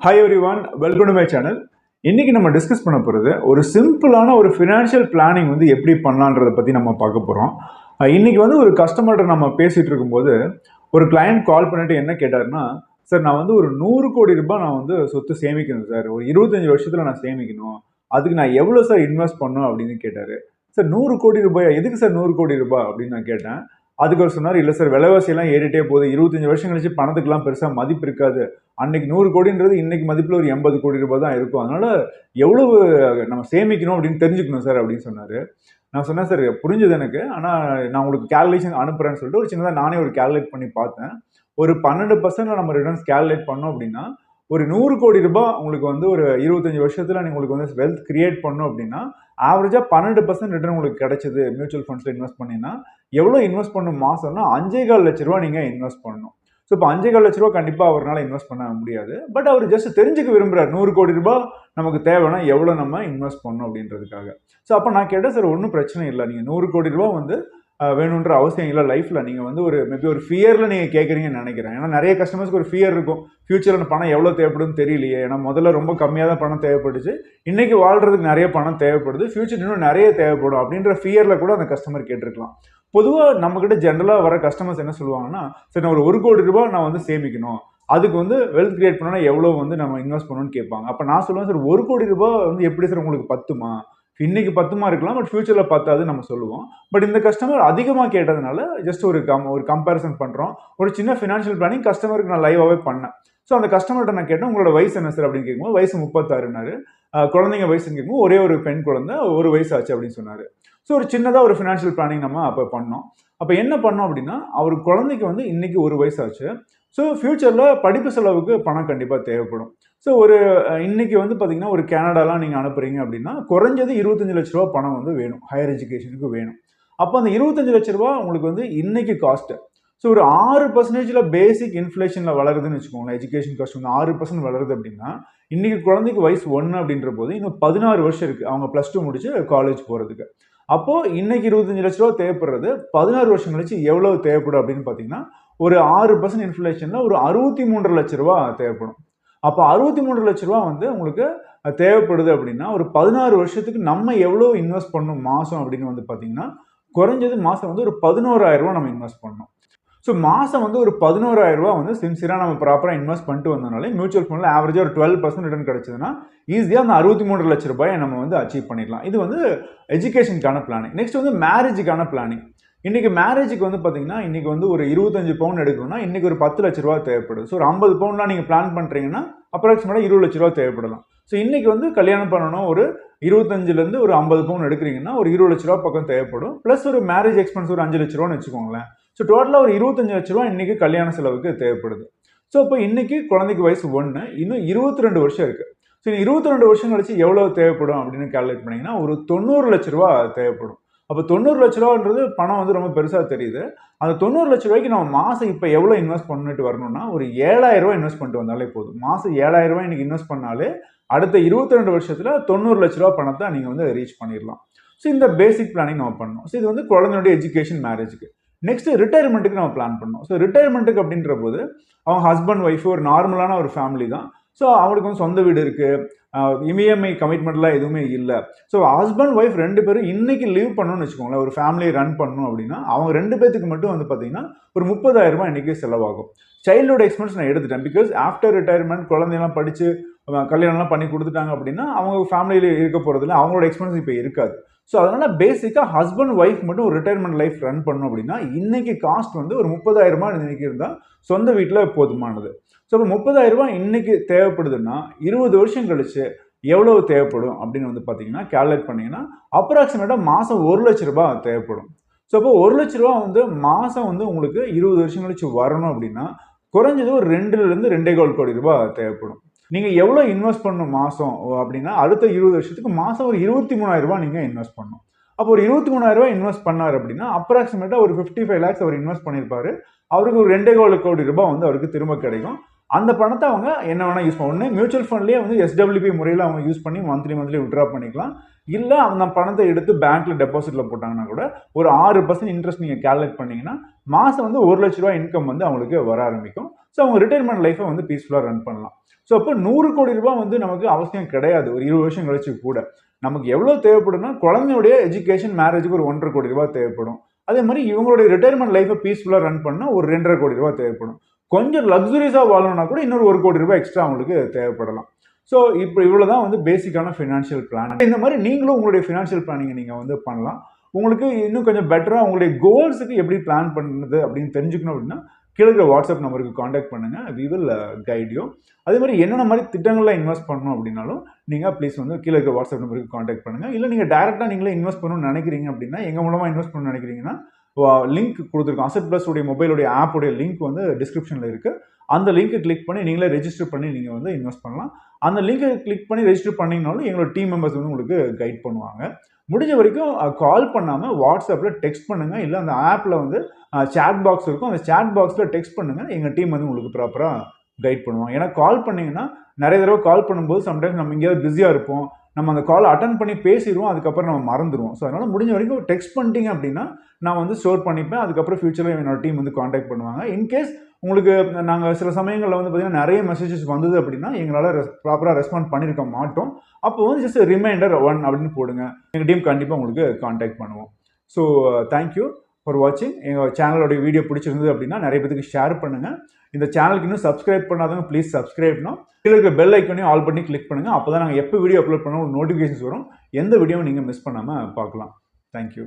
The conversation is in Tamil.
Hi everyone, welcome to my channel. இன்னைக்கு நம்ம டிஸ்கஸ் பண்ண போகிறது ஒரு சிம்பிளான ஒரு ஃபினான்ஷியல் பிளானிங் வந்து எப்படி பண்ணலான்றதை பற்றி நம்ம பார்க்க போகிறோம். இன்னைக்கு வந்து ஒரு கஸ்டமர்கிட்ட நம்ம பேசிகிட்டு இருக்கும்போது ஒரு கிளையண்ட் கால் பண்ணிட்டு என்ன கேட்டாருன்னா, சார் நான் வந்து ஒரு 100 கோடி ரூபாய் நான் வந்து சொத்து சேமிக்கணும் சார், ஒரு 25 வருஷத்தில் நான் சேமிக்கணும், அதுக்கு நான் எவ்வளோ சார் இன்வெஸ்ட் பண்ணணும் அப்படின்னு கேட்டார். சார் 100 கோடி ரூபாயா, எதுக்கு சார் 100 கோடி ரூபாய் அப்படின்னு நான் கேட்டேன். அதுக்கு அவர் சொன்னார், இல்லை சார் விலைவாசியெல்லாம் ஏறிட்டே போகுது, 25 வருஷம் கழிச்சு பணத்துக்குலாம் பெருசாக மதிப்பு இருக்காது, அன்னைக்கு 100 கோடின்றது இன்னைக்கு மதிப்பில் ஒரு 80 கோடி ரூபாய் தான் இருக்கும், அதனால எவ்வளவு நம்ம சேமிக்கணும் அப்படின்னு தெரிஞ்சுக்கணும் சார் அப்படின்னு சொன்னார். நான் சொன்னேன், சார் புரிஞ்சுது எனக்கு, ஆனால் நான் உங்களுக்கு கேல்குலேஷன் அனுப்புறேன்னு சொல்லிட்டு ஒரு சின்னதாக நானே ஒரு கேல்குலேட் பண்ணி பார்த்தேன். ஒரு 12% நம்ம ரிட்டர்ன்ஸ் கேல்குலேட் பண்ணோம் அப்படின்னா ஒரு 100 கோடி ரூபாய் உங்களுக்கு வந்து ஒரு 25 வருஷத்துல உங்களுக்கு வந்து வெல்த் கிரியேட் பண்ணும் அப்படின்னா ஆவரேஜா 12% ரிட்டர்ன் உங்களுக்கு கிடைச்சது மியூச்சுவல் ஃபண்ட்ஸ்ல இன்வெஸ்ட் பண்ணீங்கன்னா எவ்வளவு இன்வெஸ்ட் பண்ணும் மாசம்னா 5.25 லட்ச ரூபாய் நீங்க இன்வெஸ்ட் பண்ணணும். ஸோ இப்போ 5.25 லட்ச ரூபாய் கண்டிப்பா அவரால் இன்வெஸ்ட் பண்ண முடியாது. பட் அவர் ஜஸ்ட் தெரிஞ்சுக்க விரும்புறாரு 100 கோடி ரூபாய் நமக்கு தேவைன்னா எவ்வளவு நம்ம இன்வெஸ்ட் பண்ணணும் அப்படின்றதுக்காக. ஸோ அப்போ நான் கேட்டேன், சார் ஒன்றும் பிரச்சனை இல்லை, நீங்க 100 கோடி ரூபாய் வந்து வேணுன்ற அவசியம் இல்லை லைஃப்ல, நீங்க வந்து ஒரு மேபி ஒரு ஃபியர்ல நீங்க கேட்குறீங்கன்னு நினைக்கிறேன். ஏன்னா நிறைய கஸ்டமர்ஸ்க்கு ஒரு ஃபியர் இருக்கும், ஃபியூச்சர்ல பணம் எவ்வளோ தேவைப்படுதுன்னு தெரியலையே, ஏன்னா முதல்ல ரொம்ப கம்மியாக தான் பணம் தேவைப்பட்டுச்சு, இன்னைக்கு வாழ்றதுக்கு நிறைய பணம் தேவைப்படுது, ஃபியூச்சர் இன்னும் நிறைய தேவைப்படும் அப்படின்ற ஃபியர்ல கூட அந்த கஸ்டமர் கேட்டிருக்கலாம். பொதுவாக நம்மகிட்ட ஜென்ரலாக வர கஸ்டமர்ஸ் என்ன சொல்லுவாங்கன்னா, சரி நான் ஒரு 1 கோடி ரூபாய் நான் வந்து சேமிக்கணும், அதுக்கு வந்து வெல்த் கிரியேட் பண்ணோன்னா எவ்வளோ வந்து நம்ம இன்வெஸ்ட் பண்ணணும்னு கேட்பாங்க. அப்போ நான் சொல்லுவேன், சார் 1 கோடி ரூபாய் வந்து எப்படி சார் உங்களுக்கு பத்துமா, இன்னைக்கு 10மா இருக்கலாம், பட் ஃபியூச்சர்ல 10 நம்ம சொல்லுவோம். பட் இந்த கஸ்டமர் அதிகமாக கேட்டதுனால ஜஸ்ட் ஒரு கம்பேரிசன் பண்றோம், ஒரு சின்ன ஃபினான்ஷியல் பிளானிங் கஸ்டமருக்கு நான் லைவாகவே பண்ணேன். ஸோ அந்த கஸ்டமர்கிட்ட நான் கேட்டேன், உங்களோட வயசு என்ன சார் அப்படின்னு கேட்கும்போது வயசு 36னாரு. குழந்தைங்க வயசுன்னு கேட்கும்போது ஒரே ஒரு பெண் குழந்தை, ஒரு வயசு ஆச்சு அப்படின்னு சொன்னாரு. ஸோ ஒரு சின்னதாக ஒரு ஃபினான்ஷியல் பிளானிங் நம்ம அப்போ பண்ணோம். அப்போ என்ன பண்ணோம் அப்படின்னா, அவர் குழந்தைக்கு வந்து இன்னைக்கு ஒரு வயசு ஆச்சு. ஸோ ஃபியூச்சரில் படிப்பு செலவுக்கு பணம் கண்டிப்பாக தேவைப்படும். ஸோ ஒரு இன்னைக்கு வந்து பார்த்தீங்கன்னா ஒரு கனடாலாம் நீங்கள் அனுப்புறீங்க அப்படின்னா குறைஞ்சது 25 லட்ச ரூபா பணம் வந்து வேணும், ஹையர் எஜுகேஷனுக்கு வேணும். அப்போ அந்த 25 லட்ச ரூபா உங்களுக்கு வந்து இன்னைக்கு காஸ்ட். ஸோ ஒரு 6% பேசிக் இன்ஃப்ளேஷனில் வளருதுன்னு வச்சுக்கோங்களேன், எஜுகேஷன் காஸ்ட் வந்து 6% வளருது அப்படின்னா இன்னைக்கு குழந்தைக்கு வயசு 1 அப்படின்ற போது இன்னும் 16 வருஷம் இருக்குது அவங்க +2 முடிச்சு காலேஜ் போகிறதுக்கு. அப்போ இன்னைக்கு 25 லட்ச ரூபா தேவைப்படுறது 16 வருஷம் கழிச்சு எவ்வளவு தேவைப்படும் அப்படின்னு பார்த்தீங்கன்னா ஒரு 6% இன்ஃப்ளேஷன்ல ஒரு 63 லட்ச ரூபா தேவைப்படும். அப்போ 63 லட்ச ரூபா வந்து உங்களுக்கு தேவைப்படுது அப்படின்னா ஒரு 16 வருஷத்துக்கு நம்ம எவ்வளோ இன்வெஸ்ட் பண்ணணும் மாதம் அப்படின்னு வந்து பார்த்தீங்கன்னா குறைஞ்சது மாதம் வந்து ஒரு 11,000 ரூபா நம்ம இன்வெஸ்ட் பண்ணணும். ஸோ மாதம் வந்து ஒரு 11,000 ரூபா வந்து சின்சியராக நம்ம ப்ராப்பராக இன்வெஸ்ட் பண்ணிட்டு வந்தனாலே மியூச்சுவல் ஃபண்டில் ஆவரேஜாக ஒரு 12% ரிட்டர்ன் கிடைச்சதுன்னா ஈஸியாக அந்த 63 லட்ச ரூபாயை நம்ம வந்து அச்சீவ் பண்ணிடலாம். இது வந்து எஜுகேஷனுக்கான பிளானிங். நெக்ஸ்ட் வந்து மேரேஜுக்கான பிளானிங். இன்னைக்கு மேரேஜுக்கு வந்து பார்த்தீங்கன்னா இன்னைக்கு வந்து ஒரு 25 பவுன் எடுக்கணும்னா இன்னைக்கு ஒரு 10 லட்ச ரூபா தேவைப்படுது. ஸோ ஒரு 50 பவுன்லாம் நீங்கள் பிளான் பண்ணுறீங்கன்னா அப்ராக்சிமேட்டாக 20 லட்ச ரூபா தேவைப்படலாம். ஸோ இன்னைக்கு வந்து கல்யாணம் பண்ணணும், ஒரு 25லேருந்து ஒரு 50 பவுன் எடுக்கிறீங்கன்னா ஒரு 20 லட்ச ரூபா பக்கம் தேவைப்படும். ப்ளஸ் ஒரு மேரேஜ் எக்ஸ்பென்ஸ் ஒரு 5 லட்ச ரூபான்னு வச்சுக்கோங்களேன். ஸோ டோட்டலாக ஒரு 25 லட்ச ரூபா இன்னைக்கு கல்யாண செலவுக்கு தேவைப்படுது. ஸோ இப்போ இன்னைக்கு குழந்தைக்கு வயசு 1, இன்னும் 22 வருஷம் இருக்கு. ஸோ 22 வருஷம் கழிச்சு எவ்வளவு தேவைப்படும் அப்படின்னு கால்குலேட் பண்ணீங்கன்னா ஒரு 90 லட்ச ரூபா தேவைப்படும். அப்போ 90 லட்ச ரூபான்றது பணம் வந்து ரொம்ப பெருசாக தெரியுது. அந்த 90 லட்ச ரூபாய்க்கு நம்ம மாதம் இப்போ எவ்வளோ இன்வெஸ்ட் பண்ணிட்டு வரணும்னா ஒரு 7,000 ரூபாய் இன்வெஸ்ட் பண்ணிட்டு வந்தாலே போதும். மாதம் 7,000 ரூபாய் இன்னைக்கு இன்வெஸ்ட் பண்ணாலே அடுத்த 22 வருஷத்துல 90 லட்ச ரூபா பணத்தை நீங்கள் வந்து ரீச் பண்ணிடலாம். ஸோ இந்த பேசிக் பிளானிங் நம்ம பண்ணணும். ஸோ இது வந்து குழந்தையுடைய எஜுகேஷன், மேரேஜுக்கு. நெக்ஸ்ட் ரிட்டையர்மெண்ட்டுக்கு நம்ம பிளான் பண்ணோம். ஸோ ரிட்டையர்மெண்ட்டுக்கு அப்படின்ற போது அவங்க ஹஸ்பண்ட் ஒய்ஃப் ஒரு நார்மலான ஒரு ஃபேமிலி தான். ஸோ அவங்களுக்கு வந்து சொந்த வீடு இருக்கு, இஎம்ஐ கமிட்மெண்ட்லாம் எதுவுமே இல்லை. ஸோ ஹஸ்பண்ட் ஒய்ஃப் 2 பேரும் இன்னைக்கு லீவ் பண்ணணும்னு வச்சுக்கோங்களேன், ஒரு ஃபேமிலியை ரன் பண்ணணும் அப்படின்னா அவங்க 2 பேத்துக்கு மட்டும் வந்து பார்த்தீங்கன்னா ஒரு 30,000 ரூபாய் இன்னைக்கு செலவாகும். சைல்டுஹுட் எக்ஸ்பென்ஸ் நான் எடுத்துட்டேன், பிகாஸ் ஆஃப்டர் ரிட்டையர்மெண்ட் குழந்தையெல்லாம் படிச்சு கல்யாணம்லாம் பண்ணி கொடுத்துட்டாங்க அப்படின்னா அவங்க ஃபேமிலியில் இருக்க போறதுல அவங்களோட எக்ஸ்பென்ஸ் இப்போ இருக்காது. ஸோ அதனால பேசிக்காக ஹஸ்பண்ட் ஒய்ஃப் மட்டும் ஒரு ரிட்டையர்மெண்ட் லைஃப் ரன் பண்ணணும் அப்படின்னா இன்னைக்கு காஸ்ட் வந்து ஒரு 30,000 ரூபாய் இன்னைக்கு இருந்தால் சொந்த வீட்டில் போதுமானது. ஸோ இப்போ 30,000 ரூபாய் இன்னைக்கு தேவைப்படுதுன்னா 20 வருஷம் கழிச்சு எவ்வளவு தேவைப்படும் அப்படின்னு வந்து பார்த்தீங்கன்னா கால்குலேட் பண்ணீங்கன்னா அப்ராக்சிமேட்டாக மாதம் 1 லட்ச ரூபாய் தேவைப்படும். ஸோ அப்போ 1 லட்ச ரூபா வந்து மாதம் வந்து உங்களுக்கு 20 வருஷம் கழிச்சு வரணும் அப்படின்னா குறைஞ்சது ஒரு 2லேருந்து 2.25 கோடி ரூபாய் தேவைப்படும். நீங்க எவ்வளவு இன்வெஸ்ட் பண்ணணும் மாசம் அப்படின்னா அடுத்த 20 வருஷத்துக்கு மாசம் ஒரு 23,000 ரூபாய் நீங்க இன்வெஸ்ட் பண்ணணும். அப்போ ஒரு 23,000 ரூபாய் இன்வெஸ்ட் பண்ணாரு அப்படின்னா அப்ராக்சிமேட்டா ஒரு 55 lakhs அவர் இன்வெஸ்ட் பண்ணிருப்பாரு. அவருக்கு ஒரு 2.25 கோடி ரூபாய் வந்து அவருக்கு திரும்ப கிடைக்கும். அந்த பணத்தை அவங்க என்ன வேணா யூஸ் பண்ணணும். மியூச்சுவல் ஃபண்ட்லயே வந்து SWP முறையில் அவங்க யூஸ் பண்ணி மந்த்லி வித்ட்ரா பண்ணிக்கலாம். இல்லை அந்த பணத்தை எடுத்து பேங்க்ல டெபாசிட்ல போட்டாங்கன்னா கூட ஒரு 6% இன்ட்ரெஸ்ட் நீங்கள் கால்குலேட் பண்ணீங்கன்னா மாதம் வந்து 1 லட்ச ரூபா இன்கம் வந்து அவங்களுக்கு வர ஆரம்பிக்கும். ஸோ அவங்க ரிட்டைர்மெண்ட் லைஃப்பை வந்து பீஸ்ஃபுல்லாக ரன் பண்ணலாம். ஸோ அப்போ 100 கோடி ரூபாய் வந்து நமக்கு அவசியம் கிடையாது. ஒரு 20 வருஷம் கழிச்சு கூட நமக்கு எவ்வளோ தேவைப்படும்னா குழந்தையுடைய எஜுகேஷன் மேரேஜுக்கு ஒரு 1.5 கோடி ரூபாய் தேவைப்படும். அதே மாதிரி இவங்களுடைய ரிட்டைர்மெண்ட் லைஃப்பை பீஸ்ஃபுல்லாக ரன் பண்ணால் ஒரு 2.5 கோடி ரூபாய் தேவைப்படும். கொஞ்சம் லக்ஸுரியஸாக வாழணும்னா கூட இன்னொரு 1 கோடி ரூபாய் எக்ஸ்ட்ரா அவங்களுக்கு தேவைப்படலாம். ஸோ இப்போ இவ்வளோதான் வந்து பேசிக்கான ஃபினான்ஷியல் பிளான். இந்த மாதிரி நீங்களும் உங்களுடைய ஃபினான்ஷியல் பிளானிங்கை நீங்கள் வந்து பண்ணலாம். உங்களுக்கு இன்னும் கொஞ்சம் பெட்டராக உங்களுடைய கோல்ஸுக்கு எப்படி பிளான் பண்ணுறது அப்படின்னு தெரிஞ்சுக்கணும் அப்படின்னா கீழே இருக்கிற வாட்ஸ்அப் நம்பருக்கு காண்டாக்ட் பண்ணுங்கள். We will guide you. அதே மாதிரி என்னென்ன மாதிரி திட்டங்களில் இன்வெஸ்ட் பண்ணணும் அப்படின்னாலும் நீங்கள் ப்ளீஸ் வந்து கீழே இருக்கிற வாட்ஸ்அப் நம்பருக்கு காண்டாக்ட் பண்ணுங்கள். இல்லை நீங்கள் டேரெக்டாக நீங்களே இன்வெஸ்ட் பண்ணணும்னு நினைக்கிறீங்க அப்படின்னா எங்கள் மூலமாக இன்வெஸ்ட் பண்ணணும்னு நினைக்கிறீங்கன்னா லிங்க் கொடுத்துருக்கோம். அசெட் பிளஸ் உடைய மொபைலுடைய ஆப்புடைய லிங்க் வந்து டிஸ்கிரிப்ஷனில் இருக்குது. அந்த லிங்க்கை கிளிக் பண்ணி நீங்களே ரெஜிஸ்டர் பண்ணி நீங்கள் வந்து இன்வெஸ்ட் பண்ணலாம். அந்த லிங்கை கிளிக் பண்ணி ரெஜிஸ்டர் பண்ணிங்கனாலும் எங்களோட டீம் மெம்பர்ஸ் வந்து உங்களுக்கு கைட் பண்ணுவாங்க. முடிஞ்ச வரைக்கும் கால் பண்ணாமல் வாட்ஸ்அப்பில் டெக்ஸ்ட் பண்ணுங்கள். இல்லை அந்த ஆப்பில் வந்து சேட் பாக்ஸ் இருக்கும். அந்த சேட் பாக்ஸில் டெக்ஸ்ட் பண்ணுங்கள். எங்கள் டீம் வந்து உங்களுக்கு ப்ராப்பராக கைட் பண்ணுவாங்க. ஏன்னா கால் பண்ணிங்கன்னா நிறைய தடவை கால் பண்ணும்போது சம்டைம்ஸ் நம்ம எங்கேயாவது பிஸியாக இருப்போம். நம்ம அந்த கால் அட்டன் பண்ணி பேசிடுவோம். அதுக்கப்புறம் நம்ம மறந்துடுவோம். ஸோ அதனால் முடிஞ்ச வரைக்கும் டெக்ஸ்ட் பண்ணிட்டீங்க அப்படின்னா நான் வந்து ஸ்டோர் பண்ணிப்பேன். அதுக்கப்புறம் ஃபியூச்சரில் என்னோட டீம் வந்து காண்டாக்ட் பண்ணுவாங்க. இன்கேஸ் உங்களுக்கு நாங்கள் சில சமயங்களில் வந்து பார்த்தீங்கன்னா நிறைய மெசேஜஸ் வந்தது அப்படின்னா எங்களால் ப்ராப்பராக ரெஸ்பாண்ட் பண்ணியிருக்க மாட்டோம். அப்போ வந்து ஜஸ்ட் ரிமைண்டர் 1 அப்படின்னு போடுங்க. எங்கள் டீம் கண்டிப்பாக உங்களுக்கு காண்டாக்ட் பண்ணுவோம். ஸோ தேங்க்யூ ஃபார் வாட்சிங். எங்கள் சேனலோடைய வீடியோ பிடிச்சிருந்தது அப்படின்னா நிறைய பேருக்கு ஷேர் பண்ணுங்கள். இந்த சேனலுக்கு இன்னும் சப்ஸ்கிரைப் பண்ணாதவங்க ப்ளீஸ் சப்ஸ்கிரைப்னா கீழே இருக்க பெல் ஐக்கனையும் ஆல் பண்ணி கிளிக் பண்ணுங்கள். அப்போ தான் நாங்கள் எப்போ வீடியோ அப்லோட் பண்ணாலும் நோட்டிஃபிகேஷன்ஸ் வரும். எந்த வீடியோவும் நீங்கள் மிஸ் பண்ணாமல் பார்க்கலாம். தேங்க்யூ.